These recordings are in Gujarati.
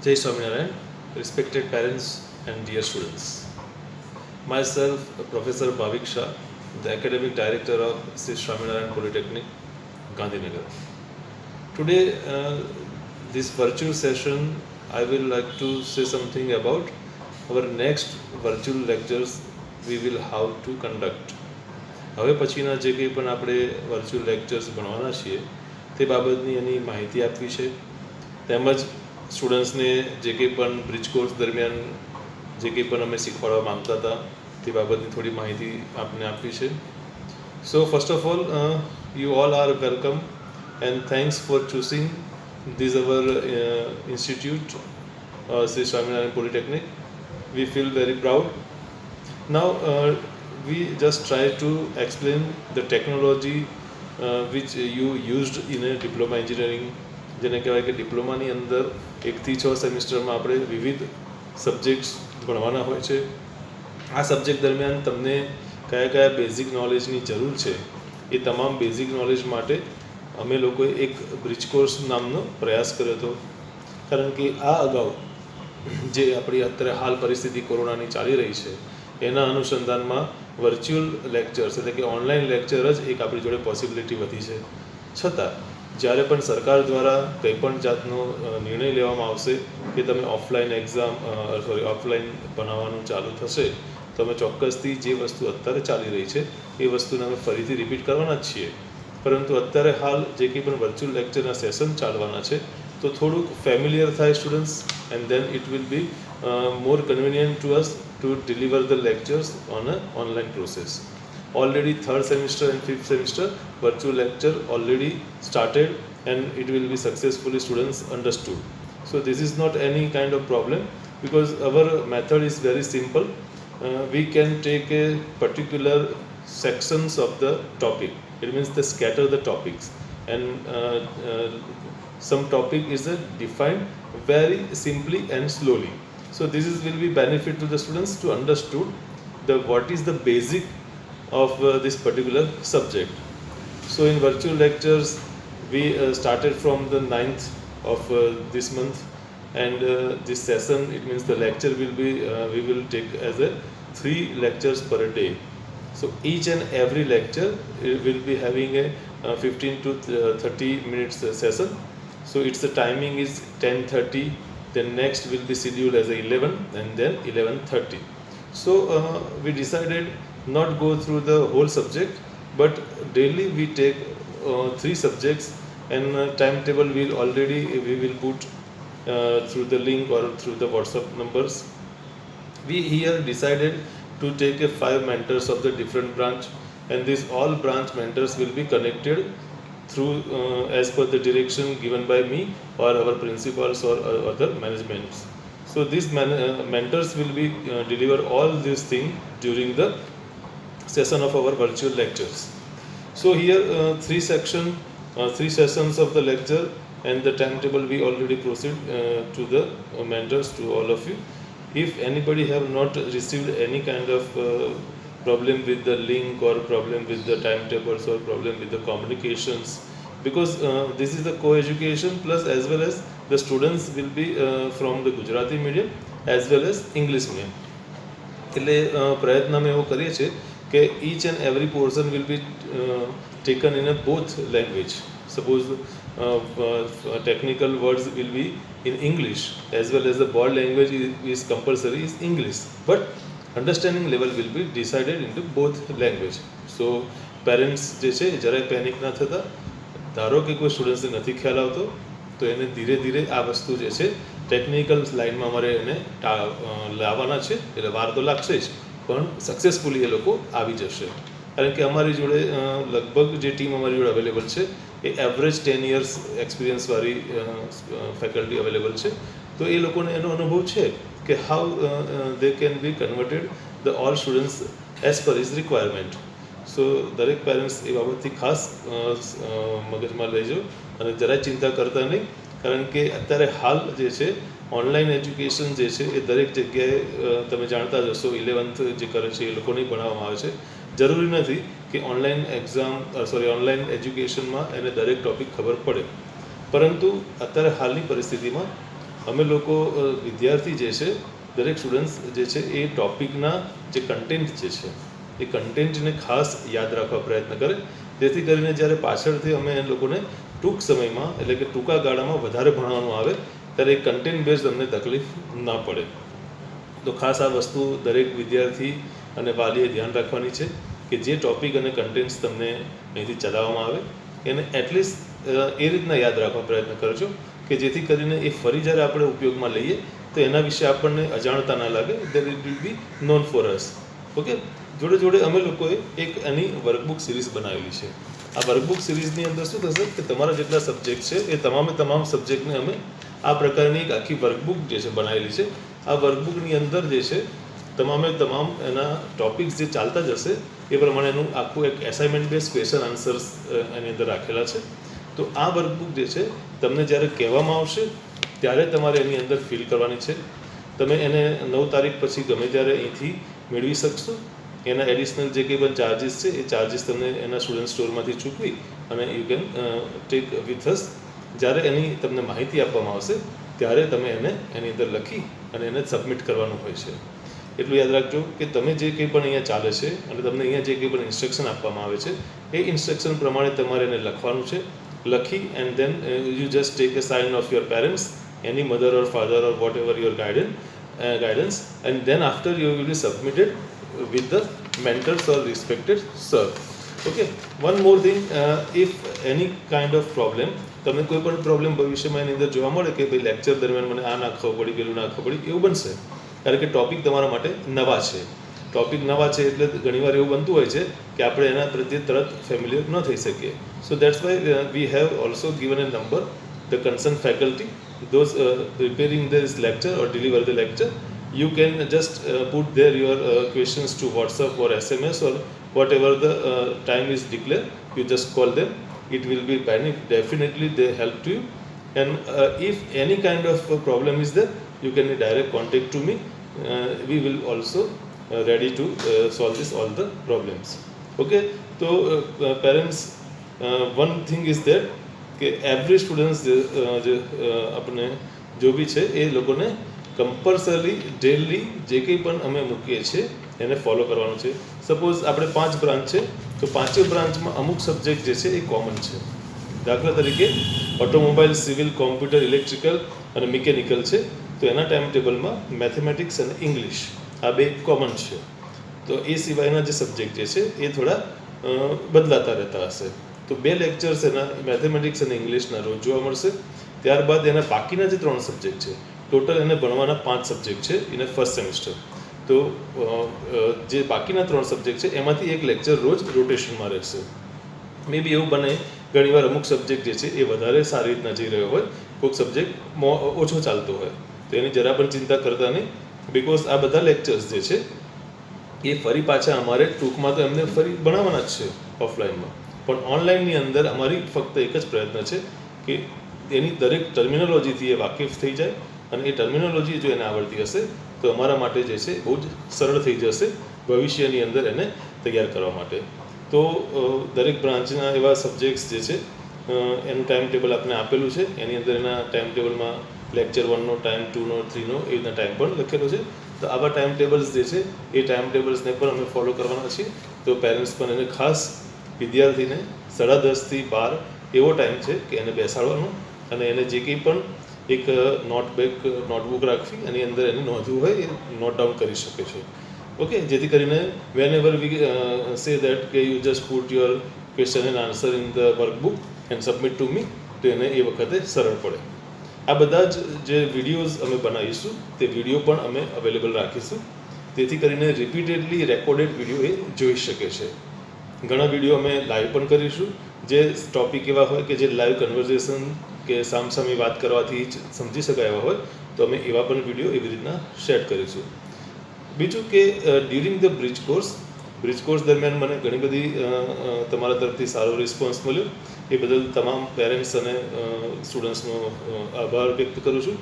Jai Swaminarayan, respected parents and dear students. Myself, Professor Bhavik Shah, the Academic Director of Sri Swaminarayan Polytechnic, Gandhinagar. Today, this virtual session, I will like to say something about our next virtual lectures we will have to conduct. હવે પછીના જે કંઈ પણ આપણે વર્ચ્યુઅલ લેક્ચર્સ ભણવાના છીએ તે બાબતની એની માહિતી આપવી છે તેમજ સ્ટુડન્ટ્સને જે કંઈ પણ બ્રિજ કોર્સ દરમિયાન જે કંઈ પણ અમે શીખવાડવા માંગતા હતા તે બાબતની થોડી માહિતી આપને આપવી છે. So first of all you all are welcome and thanks for choosing this our institute Sri Swaminarayan Polytechnic. We feel very proud. Now we just try to explain the technology which you used in a diploma engineering. જેને કહેવાય કે ડિપ્લોમાની અંદર 1 થી 6 સેમિસ્ટરમાં આપણે વિવિધ સબ્જેક્ટ્સ ભણવાના હોય છે. આ સબ્જેક્ટ દરમિયાન તમને કયા કયા બેઝિક નોલેજની જરૂર છે એ તમામ બેઝિક નોલેજ માટે અમે લોકોએ એક બ્રિજ કોર્સ નામનો પ્રયાસ કર્યો હતો. કારણ કે આ અગાઉ જે આપણી અત્યારે હાલ પરિસ્થિતિ કોરોનાની ચાલી રહી છે એના અનુસંધાનમાં વર્ચ્યુઅલ લેક્ચર્સ એટલે કે ઓનલાઈન લેક્ચર જ એક આપણી જોડે પોસિબિલિટી વધી છે. છતાં જ્યારે પણ સરકાર દ્વારા કંઈ પણ જાતનો નિર્ણય લેવામાં આવશે કે તમે ઓફલાઈન ઓફલાઈન ભણાવવાનું ચાલુ થશે તો અમે ચોક્કસથી જે વસ્તુ અત્યારે ચાલી રહી છે એ વસ્તુને અમે ફરીથી રિપીટ કરવાના જ છીએ. પરંતુ અત્યારે હાલ જે કંઈ પણ વર્ચ્યુઅલ લેક્ચરના સેશન ચાલવાના છે તો થોડુંક ફેમિલિયર થાય students and then it will be more convenient to us to deliver the lectures on an online process. Already 3rd semester and 5th semester virtual lecture already started and it will be successfully students understood. So this is not any kind of problem because our method is very simple. We can take a particular sections of the topic. It means they scatter the topics and some topic is defined very simply and slowly. So this will be benefit to the students to understood what is the basic of this particular subject. So in virtual lectures we started from the 9th of this month and this session, it means the lecture will be we will take as a 3 lectures per day. So each and every lecture will be having a 15 to 30 minutes session. So its the timing is 10:30. Then next will be scheduled as 11 and then 11:30. So we decided not go through the whole subject but daily we take 3 subjects and timetable we will put through the link or through the WhatsApp numbers. We here decided to take 5 mentors of the different branch and these all branch mentors will be connected through as per the direction given by me or our principals or other managements. So these mentors will be deliver all these things during the session of our virtual lectures. So here 3 sessions of the lecture and the timetable we already proceed to the mentors, to all of you. If anybody have not received any kind of problem with the link or problem with the timetables or problem with the communications, because this is the co-education plus as well as the students will be from the Gujarati medium as well as English medium. એટલે પ્રયત્ન અમે એવો કરીએ છીએ કે each and every portion will be taken in a both language. Suppose technical words will be in English as well as the board language is compulsory is English, but understanding level will be decided into both language. So parents જે છે જરાય પેનિક ના થતા. ધારો કે કોઈ સ્ટુડન્ટ્સને નથી ખ્યાલ આવતો તો એને ધીરે ધીરે આ વસ્તુ જે છે ટેકનિકલ લાઇનમાં અમારે એને લાવવાના છે એટલે વાર તો લાગશે જ પણ સક્સેસફુલી એ લોકો આવી જશે. કારણ કે અમારી જોડે લગભગ જે ટીમ અમારી જોડે અવેલેબલ છે એ એવરેજ 10 years એક્સપિરિયન્સવાળી ફેકલ્ટી અવેલેબલ છે. તો એ લોકોને એનો અનુભવ છે કે how they can be converted the all students as per his requirement. So દરેક પેરેન્ટ્સ એ બાબતથી ખાસ મગજમાં લેજો અને જરાય ચિંતા કરતા નહીં. કારણ કે અત્યારે હાલ જે છે ઓનલાઈન એજ્યુકેશન જે છે એ દરેક જગ્યાએ તમે જાણતા જ હશો 11th જે કરે છે એ લોકોને ભણાવવામાં આવે છે. જરૂરી નથી કે ઓનલાઈન ઓનલાઈન એજ્યુકેશનમાં એને દરેક ટૉપિક ખબર પડે, પરંતુ અત્યારે હાલની પરિસ્થિતિમાં અમે લોકો વિદ્યાર્થી જે છે, દરેક સ્ટુડન્ટ્સ જે છે એ ટૉપિકના જે કન્ટેન્ટ જે છે એ કન્ટેન્ટને ખાસ યાદ રાખવા પ્રયત્ન કરે, જેથી કરીને જ્યારે પાછળથી અમે એ લોકોને ટૂંક સમયમાં એટલે કે ટૂંકા ગાળામાં વધારે ભણવાનું આવે ત્યારે એ કન્ટેન્ટ બેઝ અમને તકલીફ ના પડે. તો ખાસ આ વસ્તુ દરેક વિદ્યાર્થી અને વાલીએ ધ્યાન રાખવાની છે કે જે ટૉપિક અને કન્ટેન્ટ્સ તમને અહીંથી ચલાવવામાં આવે એને એટલીસ્ટ એ રીતના યાદ રાખવા પ્રયત્ન કરજો કે જેથી કરીને એ ફરી જ્યારે આપણે ઉપયોગમાં લઈએ તો એના વિશે આપણને અજાણતા ના લાગે, that it will B known for us. Okay, જોડે જોડે અમે લોકોએ એક એની વર્કબુક સિરીઝ બનાવેલી છે. આ વર્કબુક સિરીઝની અંદર શું થશે કે તમારા જેટલા સબ્જેક્ટ છે એ તમામ સબ્જેક્ટને અમે આ પ્રકારની એક આખી વર્કબુક જે છે બનાવેલી છે. આ વર્કબુકની અંદર જે છે તમામ એના ટૉપિક્સ જે ચાલતા જશે એ પ્રમાણે એનું આખું એક એસાઇનમેન્ટ બેઝ ક્વેશ્ચન આન્સર્સ એની અંદર રાખેલા છે. તો આ વર્કબુક જે છે તમને જ્યારે કહેવામાં આવશે ત્યારે તમારે એની અંદર ફિલ કરવાની છે. તમે એને 9 તારીખ પછી ગમે ત્યારે અહીંથી મેળવી શકશો. એના એડિશનલ જે કંઈ પણ ચાર્જિસ છે એ ચાર્જિસ તમને એના સ્ટુડન્ટ સ્ટોરમાંથી ચૂકવી અને you can take with us. જ્યારે એની તમને માહિતી આપવામાં આવશે ત્યારે તમે એને એની અંદર લખી અને એને સબમિટ કરવાનું હોય છે. એટલું યાદ રાખજો કે તમે જે કંઈ પણ અહીંયા ચાલે છે અને તમને અહીંયા જે કંઈ પણ ઇન્સ્ટ્રક્શન આપવામાં આવે છે એ ઇન્સ્ટ્રક્શન પ્રમાણે તમારે એને લખવાનું છે. લખી and then you just take a sign of your parents, any mother or father or whatever your guidance, and then after you will be submitted with the mentors or respected sir. Okay, one more thing, if any kind of problem, તમને કોઈ પણ પ્રોબ્લેમ ભવિષ્યમાં એની અંદર જોવા મળે કે ભાઈ લેક્ચર દરમિયાન મને આ ના ખબર પડી, પેલું ના ખબર પડી, એવું બનશે કારણ કે ટૉપિક તમારા માટે નવા છે. ટૉપિક નવા છે એટલે ઘણીવાર એવું બનતું હોય છે કે આપણે એના પ્રત્યે તરત ફેમિલિયર ન થઈ શકીએ. સો that's why we have also given A number, the concerned faculty, those preparing this lecture or deliver the lecture, you can just put there your questions to WhatsApp or SMS or whatever the time is declared. You just call them. It will be definitely they help to you. And if any kind of problem is there, you can direct contact to me. We will also ready to solve all the problems. Okay, so parents, one thing is there કે એવરી સ્ટુડન્ટ્સ જે આપણે જો બી છે એ લોકોને કમ્પલસરી ડેલી જે કંઈ પણ અમે મૂકીએ છીએ એને ફોલો કરવાનું છે. સપોઝ આપણે 5 બ્રાન્ચ છે તો 5 બ્રાન્ચમાં અમુક સબ્જેક્ટ જે છે એ કોમન છે. દાખલા તરીકે ઓટોમોબાઈલ, સિવિલ, કોમ્પ્યુટર, ઇલેક્ટ્રિકલ અને મિકેનિકલ છે તો એના ટાઈમ ટેબલમાં મેથેમેટિક્સ અને ઇંગ્લિશ આ બે કોમન છે. તો એ સિવાયના જે સબ્જેક્ટ જે છે એ થોડા બદલાતા રહેતા હશે. તો 2 લેક્ચર્સ એના મેથેમેટિક્સ અને ઇંગ્લિશના રોજ જોવા મળશે. ત્યારબાદ એના બાકીના જે 3 સબ્જેક્ટ છે, ટોટલ એને ભણવાના 5 સબ્જેક્ટ છે ઇન ફર્સ્ટ સેમિસ્ટર. તો જે બાકીના 3 સબ્જેક્ટ છે એમાંથી એક લેક્ચર રોજ રોટેશનમાં રહેશે. મે બી એવું બને ઘણીવાર અમુક સબ્જેક્ટ જે છે એ વધારે સારી રીતના જઈ રહ્યો હોય, કોઈક સબ્જેક્ટ ઓછો ચાલતો હોય, તો એની જરા પણ ચિંતા કરતા નહીં. બિકોઝ આ બધા લેક્ચર્સ જે છે એ ફરી પાછા અમારે ટૂંકમાં તો એમને ફરી ભણાવવાના જ છે ઓફલાઈનમાં, પણ ઓનલાઈનની અંદર અમારી ફક્ત એક જ પ્રયત્ન છે કે એની દરેક ટર્મિનોલોજીથી એ વાકેફ થઈ જાય અને એ ટર્મિનોલોજી જો એને આવડતી હશે તો અમારા માટે જે છે બહુ જ સરળ થઈ જશે ભવિષ્યની અંદર એને તૈયાર કરવા માટે. તો દરેક બ્રાન્ચના એવા સબ્જેક્ટ્સ જે છે એનું ટાઈમ ટેબલ આપણે આપેલું છે. એની અંદર એના ટાઈમ ટેબલમાં લેક્ચર 1નો ટાઈમ, 2નો, 3નો એ રીતના ટાઈમ પણ લખેલો છે. તો આવા ટાઈમ ટેબલ્સ જે છે એ ટાઈમ ટેબલ્સને પણ અમે ફોલો કરવાના છીએ. તો પેરેન્ટ્સ પણ એને ખાસ વિદ્યાર્થીને 10:30 થી 12 એવો ટાઈમ છે કે એને બેસાડવાનો અને એને જે કંઈ પણ એક નોટબુક રાખવી એની અંદર એને નોંધવું હોય એ નોટ ડાઉન કરી શકે છે. ઓકે, જેથી કરીને van ever V say that કે you just put your question and answer in the workbook and submit to me, તો એને એ વખતે સરળ પડે. આ બધા જ જે વિડીયોઝ અમે બનાવીશું તે વિડીયો પણ અમે અવેલેબલ રાખીશું, તેથી કરીને રિપીટેડલી રેકોર્ડેડ વિડીયો એ જોઈ શકે છે. ઘણા વિડીયો અમે લાઈવ પણ કરીશું, જે ટૉપિક એવા હોય કે જે લાઈવ કન્વર્ઝેશન કે સામસામે વાત કરવાથી જ સમજી શકાય એવા હોય તો અમે એવા પણ વિડીયો એવી રીતના શેર કરીશું. બીજું કે ડ્યુરિંગ ધ બ્રિજ કોર્સ દરમિયાન મને ઘણી બધી તમારા તરફથી સારો રિસ્પોન્સ મળ્યો. એ બદલ તમામ પેરેન્ટ્સ અને સ્ટુડન્ટ્સનો આભાર વ્યક્ત કરું છું.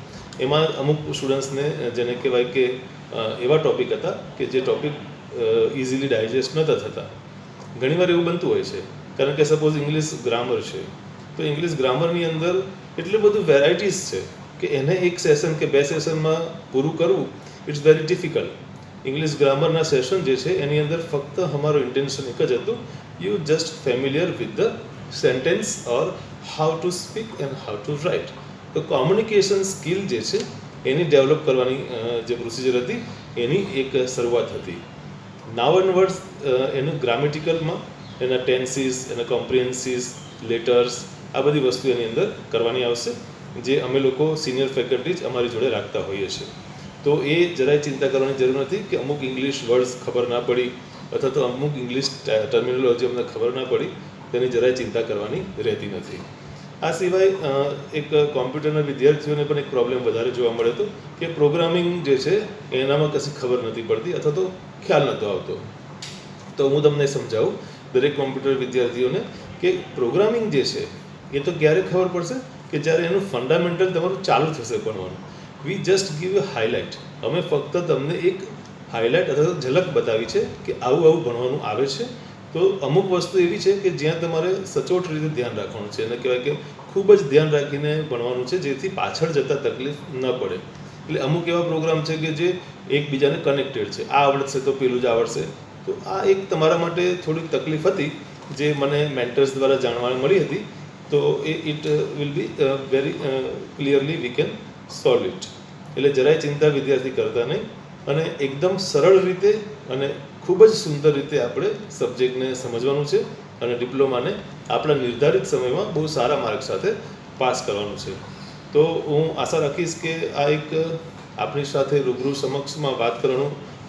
એમાં અમુક સ્ટુડન્ટ્સને જેને કહેવાય કે એવા ટૉપિક હતા કે જે ટૉપિક ઇઝીલી ડાયજેસ્ટ નહોતા થતા. ઘણીવાર એવું બનતું હોય છે, કારણ કે સપોઝ ઇંગ્લિશ ગ્રામર છે તો ઇંગ્લિશ ગ્રામરની અંદર એટલું બધું વેરાયટીઝ છે કે એને એક સેશન કે બે સેશનમાં પૂરું કરવું ઇટ્સ વેરી ડિફિકલ્ટ. ઇંગ્લિશ ગ્રામરના સેશન જે છે એની અંદર ફક્ત અમારું ઇન્ટેન્શન એક જ હતું, you just familiar with the sentence or how to speak and how to write. તો કોમ્યુનિકેશન સ્કિલ જે છે એની ડેવલપ કરવાની જે પ્રોસિજર હતી એની એક શરૂઆત હતી. નાવ ઓનવર્ડ્સ એનું ગ્રામેટિકલમાં એના ટેન્સીસ, એના કોમ્પ્રિહેન્સીસ, લેટર્સ, આ બધી વસ્તુ એની અંદર કરવાની આવશે, જે અમે લોકો સિનિયર ફેકલ્ટી જ અમારી જોડે રાખતા હોઈએ છીએ. તો એ જરાય ચિંતા કરવાની જરૂર નથી કે અમુક ઇંગ્લિશ વર્ડ્સ ખબર ના પડી અથવા તો અમુક ઇંગ્લિશ ટર્મિનોલોજી અમને ખબર ના પડી, તેની જરાય ચિંતા કરવાની રહેતી નથી. આ સિવાય એક કોમ્પ્યુટરના વિદ્યાર્થીઓને પણ એક પ્રોબ્લેમ વધારે જોવા મળે હતો કે પ્રોગ્રામિંગ જે છે એનામાં કશી ખબર નથી પડતી અથવા તો ખ્યાલ નહોતો આવતો. તો હું તમને સમજાવું દરેક કોમ્પ્યુટર વિદ્યાર્થીઓને કે પ્રોગ્રામિંગ જે છે એ તો ક્યારે ખબર પડશે કે જ્યારે એનું ફંડામેન્ટલ તમારું ચાલુ થશે ભણવાનું. We just give a highlight. અમે ફક્ત તમને એક હાઇલાઇટ અથવા તો ઝલક બતાવી છે કે આવું આવું ભણવાનું આવે છે. તો અમુક વસ્તુ એવી છે કે જ્યાં તમારે સચોટ રીતે ધ્યાન રાખવાનું છે, એને કહેવાય કે ખૂબ જ ધ્યાન રાખીને ભણવાનું છે, જેથી પાછળ જતાં તકલીફ ન પડે. એટલે અમુક એવા પ્રોગ્રામ છે કે જે એકબીજાને કનેક્ટેડ છે, આ આવડશે તો પેલું જ આવડશે. તો આ એક તમારા માટે થોડીક તકલીફ હતી જે મને મેન્ટર્સ દ્વારા જાણવા મળી હતી. તો it will be very clearly we can solve it. એટલે જરાય ચિંતા વિદ્યાર્થી કરતા નહીં અને એકદમ સરળ રીતે અને ખૂબ જ સુંદર રીતે આપણે સબ્જેક્ટને સમજવાનું છે અને ડિપ્લોમાને આપણા નિર્ધારિત સમયમાં બહુ સારા માર્ક સાથે પાસ કરવાનું છે. તો હું આશા રાખીશ કે આ એક આપણી સાથે રૂબરૂ સમક્ષમાં વાત કરવાનો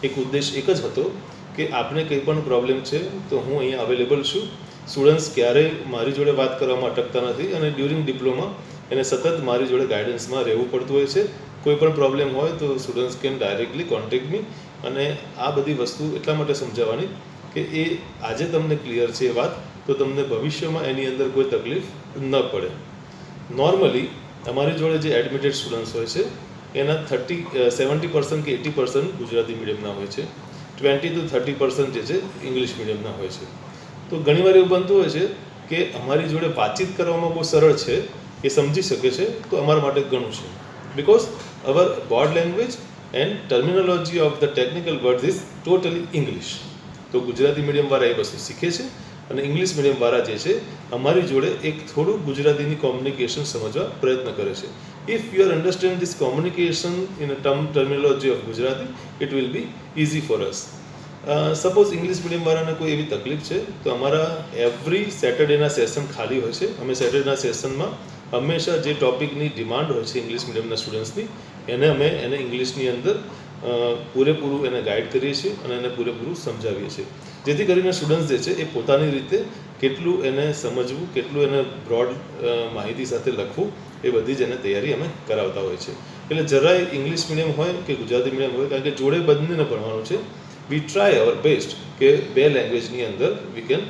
એક ઉદ્દેશ એક જ હતો કે આપને કંઈ પણ પ્રોબ્લેમ છે તો હું અહીંયા અવેલેબલ છું. સ્ટુડન્ટ્સ ક્યારેય મારી જોડે વાત કરવામાં અટકતા નથી અને ડ્યુરિંગ ડિપ્લોમા એને સતત મારી જોડે ગાઈડન્સમાં રહેવું પડતું હોય છે. કોઈ પણ પ્રોબ્લેમ હોય તો સ્ટુડન્ટ્સ કેન ડાયરેક્ટલી કોન્ટેક્ટ મી. અને આ બધી વસ્તુ એટલા માટે સમજાવવાની કે એ આજે તમને ક્લિયર છે એ વાત, તો તમને ભવિષ્યમાં એની અંદર કોઈ તકલીફ ન પડે. નોર્મલી અમારી જોડે જે એડમિટેડ સ્ટુડન્ટ્સ હોય છે એના 70% કે 80% ગુજરાતી મીડિયમના હોય છે, 20 to 30% જે છે ઇંગ્લિશ મીડિયમના હોય છે. તો ઘણીવાર એવું બનતું હોય છે કે અમારી જોડે વાતચીત કરવામાં બહુ સરળ છે, એ સમજી શકે છે, તો અમારા માટે ઘણું છે. Because our board language and terminology of the technical words is totally English. તો ગુજરાતી મીડિયમવાળા એ વસ્તુ શીખે છે અને ઇંગ્લિશ મીડિયમવાળા જે છે અમારી જોડે એક થોડું ગુજરાતીની કોમ્યુનિકેશન સમજવા પ્રયત્ન કરે છે. If you are understand this communication in a terminology of Gujarati, it will be easy for us. Suppose English મીડિયમવાળાને કોઈ એવી તકલીફ છે તો અમારા એવરી સેટરડેના સેશન ખાલી હોય છે. અમે સેટરડેના સેશનમાં હંમેશા જે ટોપિકની ડિમાન્ડ હોય છે ઇંગ્લિશ મીડિયમના સ્ટુડન્ટ્સની એને ઇંગ્લિશની અંદર પૂરેપૂરું એને ગાઈડ કરીએ છીએ અને એને પૂરેપૂરું સમજાવીએ છીએ, જેથી કરીને સ્ટુડન્ટ્સ જે છે એ પોતાની રીતે કેટલું એને સમજવું, કેટલું એને બ્રોડ માહિતી સાથે લખવું, એ બધી જ એને તૈયારી અમે કરાવતા હોય છે. એટલે જરાય ઇંગ્લિશ મીડિયમ હોય કે ગુજરાતી મીડિયમ હોય, કારણ કે જોડે બંનેને ભણવાનું છે, વી ટ્રાય અવર બેસ્ટ કે બે લેંગ્વેજની અંદર we can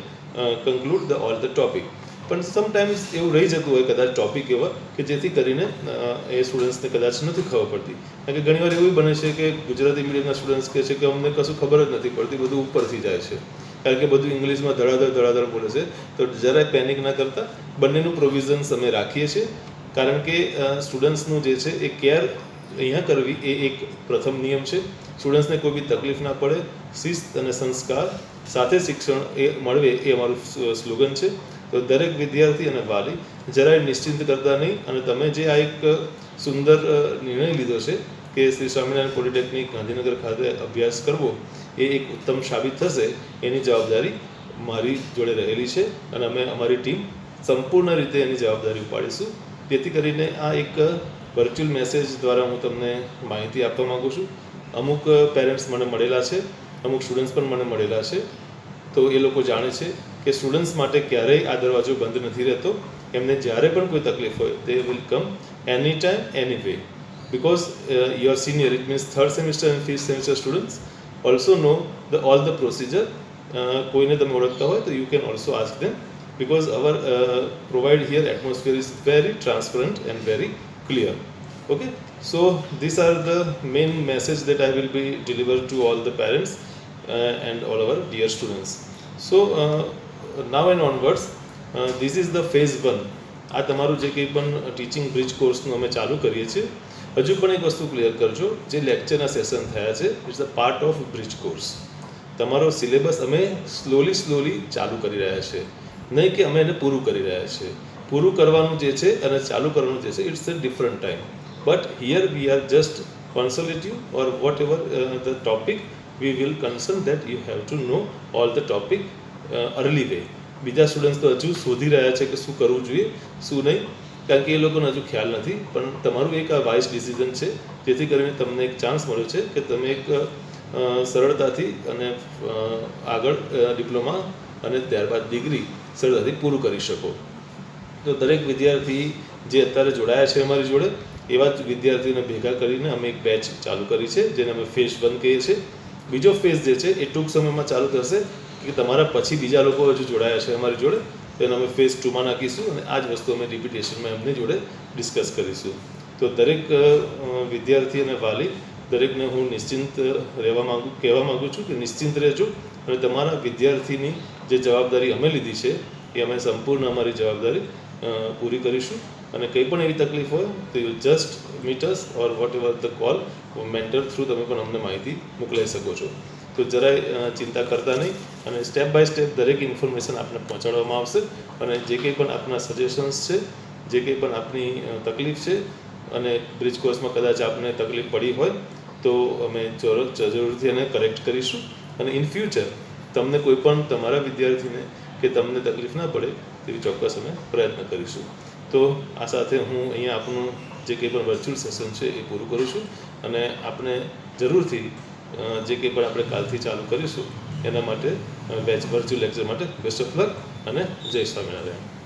conclude the all the topic. પણ સમટાઈમ્સ એવું રહી જતું હોય કદાચ ટોપિક એવા કે જેથી કરીને એ સ્ટુડન્ટ્સને કદાચ નથી ખબર પડતી. કારણ કે ઘણીવાર એવું બને છે કે ગુજરાતી મીડિયમના સ્ટુડન્ટ્સ કહે છે કે અમને કશું ખબર જ નથી પડતી, બધું ઉપરથી જાય છે, કારણ કે બધું ઇંગ્લિશમાં ધડાધડ બોલે છે. તો જરાય પેનિક ના કરતા બંનેનું પ્રોવિઝન્સ અમે રાખીએ છીએ, કારણ કે સ્ટુડન્ટ્સનું જે છે એ કેર અહીંયા કરવી એ એક પ્રથમ નિયમ છે. સ્ટુડન્ટ્સને કોઈ બી તકલીફ ના પડે, શિસ્ત અને સંસ્કાર સાથે શિક્ષણ એ મળવે, એ અમારું સ્લોગન છે. તો દરેક વિદ્યાર્થી અને વાલી જરાય નિશ્ચિંત કરતા નહીં, અને તમે જે આ એક સુંદર નિર્ણય લીધો છે કે શ્રી સ્વામિનારાયણ પોલિટેકનિક ગાંધીનગર ખાતે અભ્યાસ કરવો એ એક ઉત્તમ સાબિત થશે, એની જવાબદારી મારી જોડે રહેલી છે અને અમે અમારી ટીમ સંપૂર્ણ રીતે એની જવાબદારી ઉપાડીશું. જેથી કરીને આ એક વર્ચ્યુઅલ મેસેજ દ્વારા હું તમને માહિતી આપવા માગું છું. અમુક પેરેન્ટ્સ મને મળેલા છે, અમુક સ્ટુડન્ટ્સ પણ મને મળેલા છે. તો એ લોકો જાણે છે કે સ્ટુડન્ટ્સ માટે ક્યારેય આ દરવાજો બંધ નથી રહેતો. એમને જ્યારે પણ કોઈ તકલીફ હોય તે will come any time anyway, because your senior, it means third semester and fifth semester students also know all the procedure. કોઈને તમે ઓળખતા હોય તો you can also ask them, because our provide here atmosphere is very transparent and very clear. Okay, so these are the main message that I will be deliver to all the parents and all our dear students. So now and onwards, this is the phase 1. આ તમારું જે કંઈ પણ ટીચિંગ બ્રિજ કોર્સનું અમે ચાલુ કરીએ છીએ. હજુ પણ એક વસ્તુ ક્લિયર કરજો, જે લેક્ચરના સેશન થયા છે it's a part of bridge course. તમારો સિલેબસ અમે સ્લોલી ચાલુ કરી રહ્યા છીએ, નહીં કે અમે એને પૂરું કરી રહ્યા છીએ. પૂરું કરવાનું જે છે અને ચાલુ કરવાનું જે છે it's a different time. But here we are just consultative or whatever the topic, we will concern that you have to know all the topic early way. બીજા સ્ટુડન્ટ્સ તો હજુ શોધી રહ્યા છે કે શું કરવું જોઈએ શું નહીં, કારણ કે એ લોકોને હજુ ખ્યાલ નથી. પણ તમારું એક આ વાઇસ ડિસિઝન છે, જેથી કરીને તમને એક ચાન્સ મળ્યો છે કે તમે એક સરળતાથી અને આગળ ડિપ્લોમા અને ત્યારબાદ ડિગ્રી સરળતાથી પૂરું કરી શકો. તો દરેક વિદ્યાર્થી જે અત્યારે જોડાયા છે અમારી જોડે, એવા જ વિદ્યાર્થીઓને ભેગા કરીને અમે એક બેચ ચાલુ કરી છે, જેને અમે ફેઝ 1 કહીએ છીએ. બીજો ફેઝ જે છે એ ટૂંક સમયમાં ચાલુ થશે, કે તમારા પછી બીજા લોકો હજુ જોડાયા છે અમારી જોડે, તો એને અમે ફેઝ 2માં નાખીશું અને આ જ વસ્તુ અમે રિપીટેશનમાં એમની જોડે ડિસ્કસ કરીશું. તો દરેક વિદ્યાર્થી અને વાલી દરેકને હું નિશ્ચિંત કહેવા માગું છું કે નિશ્ચિંત રહેજો, અને તમારા વિદ્યાર્થીની જે જવાબદારી અમે લીધી છે એ અમે સંપૂર્ણ અમારી જવાબદારી પૂરી કરીશું. અને કંઈ પણ એવી તકલીફ હોય તો you just meet us or vote ever the call mentor through તમે પણ અમને માહિતી મોકલાવી શકો છો. તો જરાય ચિંતા કરતા નહીં, અને સ્ટેપ બાય સ્ટેપ દરેક ઇન્ફોર્મેશન આપને પહોંચાડવામાં આવશે. અને જે કંઈ પણ આપના સજેશન્સ છે, જે કંઈ પણ આપની તકલીફ છે, અને બ્રિજ કોર્સમાં કદાચ આપને તકલીફ પડી હોય તો અમે જરૂરથી એને કરેક્ટ કરીશું. અને ઇન ફ્યુચર તમને કોઈ પણ તમારા વિદ્યાર્થીને કે તમને તકલીફ ના પડે તેવી ચોક્કસ અમે પ્રયત્ન કરીશું. તો આ સાથે હું અહીંયા આપનું જે કંઈ પણ વર્ચ્યુઅલ સેશન છે એ પૂરું કરું છું, અને આપણે જરૂરથી જે કંઈ પણ આપણે કાલથી ચાલુ કરીશું એના માટે વર્ચ્યુઅલ લેક્ચર માટે બેસ્ટ ઓફ લક અને જય સ્વામિનારાયણ.